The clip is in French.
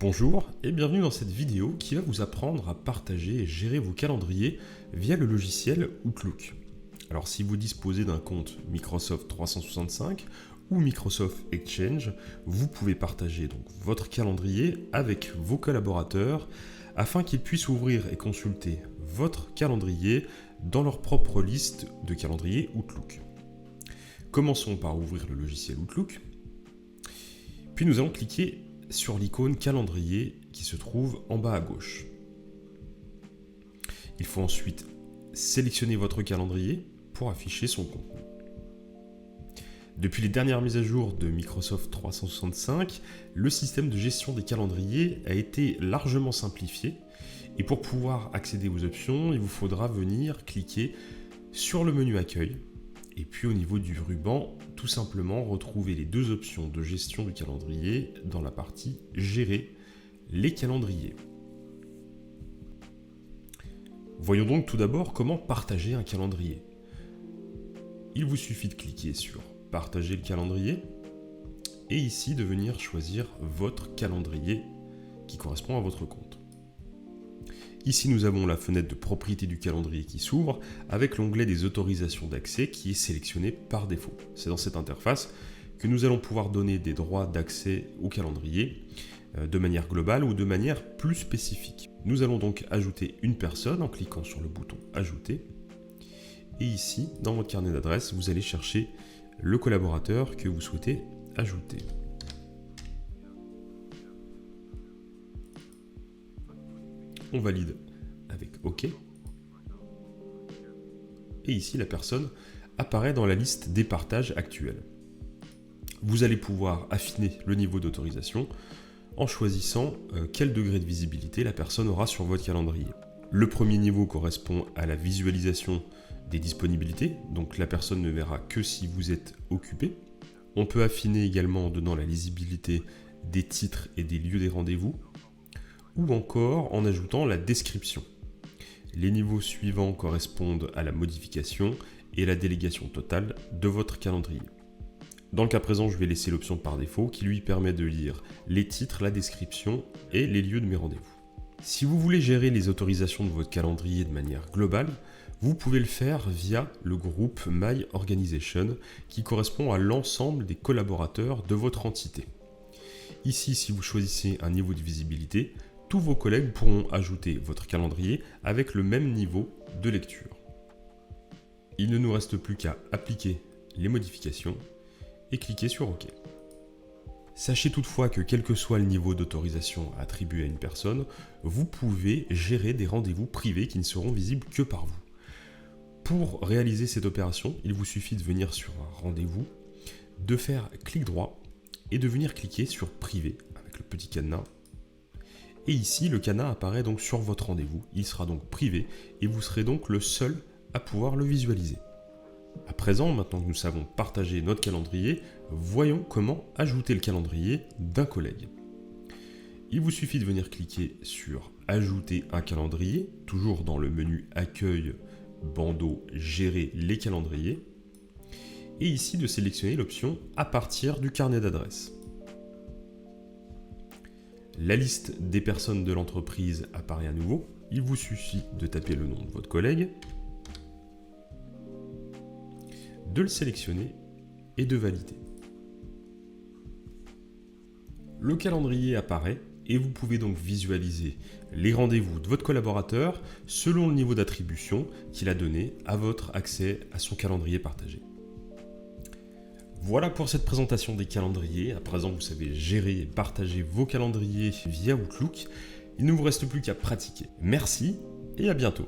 Bonjour et bienvenue dans cette vidéo qui va vous apprendre à partager et gérer vos calendriers via le logiciel Outlook. Alors si vous disposez d'un compte Microsoft 365 ou Microsoft Exchange, vous pouvez partager donc votre calendrier avec vos collaborateurs afin qu'ils puissent ouvrir et consulter votre calendrier dans leur propre liste de calendrier Outlook. Commençons par ouvrir le logiciel Outlook, puis nous allons cliquer sur l'icône calendrier qui se trouve en bas à gauche. Il faut ensuite sélectionner votre calendrier pour afficher son contenu. Depuis les dernières mises à jour de Microsoft 365, le système de gestion des calendriers a été largement simplifié et pour pouvoir accéder aux options, il vous faudra venir cliquer sur le menu Accueil et puis au niveau du ruban, tout simplement retrouver les deux options de gestion du calendrier dans la partie Gérer les calendriers. Voyons donc tout d'abord comment partager un calendrier. Il vous suffit de cliquer sur Partager le calendrier et ici de venir choisir votre calendrier qui correspond à votre compte. Ici, nous avons la fenêtre de propriété du calendrier qui s'ouvre avec l'onglet des autorisations d'accès qui est sélectionné par défaut. C'est dans cette interface que nous allons pouvoir donner des droits d'accès au calendrier de manière globale ou de manière plus spécifique. Nous allons donc ajouter une personne en cliquant sur le bouton Ajouter. Et ici, dans votre carnet d'adresses, vous allez chercher le collaborateur que vous souhaitez ajouter. On valide avec OK. Et ici, la personne apparaît dans la liste des partages actuels. Vous allez pouvoir affiner le niveau d'autorisation en choisissant quel degré de visibilité la personne aura sur votre calendrier. Le premier niveau correspond à la visualisation des disponibilités, donc la personne ne verra que si vous êtes occupé. On peut affiner également en donnant la lisibilité des titres et des lieux des rendez-vous, ou encore en ajoutant la description. Les niveaux suivants correspondent à la modification et la délégation totale de votre calendrier. Dans le cas présent, je vais laisser l'option par défaut qui lui permet de lire les titres, la description et les lieux de mes rendez-vous. Si vous voulez gérer les autorisations de votre calendrier de manière globale, vous pouvez le faire via le groupe My Organization qui correspond à l'ensemble des collaborateurs de votre entité. Ici, si vous choisissez un niveau de visibilité, tous vos collègues pourront ajouter votre calendrier avec le même niveau de lecture. Il ne nous reste plus qu'à appliquer les modifications et cliquer sur OK. Sachez toutefois que quel que soit le niveau d'autorisation attribué à une personne, vous pouvez gérer des rendez-vous privés qui ne seront visibles que par vous. Pour réaliser cette opération, il vous suffit de venir sur un rendez-vous, de faire clic droit et de venir cliquer sur Privé avec le petit cadenas. Et ici, le cadenas apparaît donc sur votre rendez-vous. Il sera donc privé et vous serez donc le seul à pouvoir le visualiser. À présent, maintenant que nous savons partager notre calendrier, voyons comment ajouter le calendrier d'un collègue. Il vous suffit de venir cliquer sur Ajouter un calendrier, toujours dans le menu Accueil, bandeau Gérer les calendriers. Et ici de sélectionner l'option À partir du carnet d'adresses. La liste des personnes de l'entreprise apparaît à nouveau. Il vous suffit de taper le nom de votre collègue, de le sélectionner et de valider. Le calendrier apparaît et vous pouvez donc visualiser les rendez-vous de votre collaborateur selon le niveau d'attribution qu'il a donné à votre accès à son calendrier partagé. Voilà pour cette présentation des calendriers. À présent, vous savez gérer et partager vos calendriers via Outlook. Il ne vous reste plus qu'à pratiquer. Merci et à bientôt.